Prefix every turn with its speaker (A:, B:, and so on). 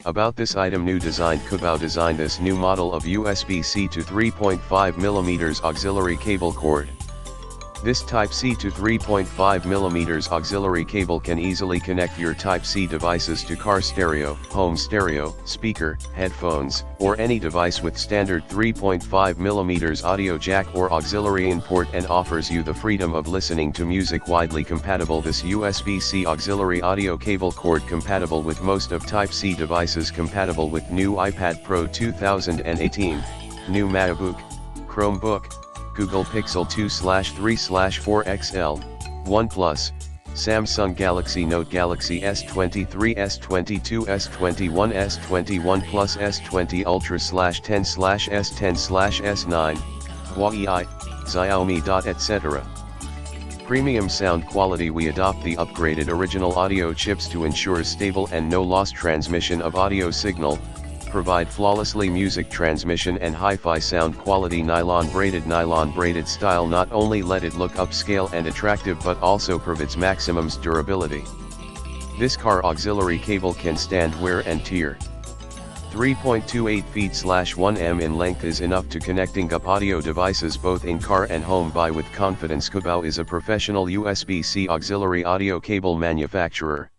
A: About this item: new design. KOOPAO designed this new model of USB-C to 3.5mm auxiliary cable cord. This Type-C to 3.5mm auxiliary cable can easily connect your Type-C devices to car stereo, home stereo, speaker, headphones, or any device with standard 3.5mm audio jack or auxiliary in port, and offers you the freedom of listening to music widely compatible. This USB-C auxiliary audio cable cord compatible with most of Type-C devices, compatible with new iPad Pro 2018, new MacBook, Chromebook, Google Pixel 2/3/4 XL, OnePlus, Samsung Galaxy Note, Galaxy S23, S22, S21, S21 Plus, S20 Ultra/10/S10/S9, Huawei, Xiaomi. Etc. Premium sound quality. We adopt the upgraded original audio chips to ensure stable and no-loss transmission of audio signal, provide flawlessly music transmission and hi-fi sound quality. Nylon braided style not only let it look upscale and attractive but also provides maximum durability. This car auxiliary cable can stand wear and tear. 3.28 feet/1 in length is enough to connecting up audio devices both in car and home. Buy with confidence. KOOPAO is a professional USB-C auxiliary audio cable manufacturer.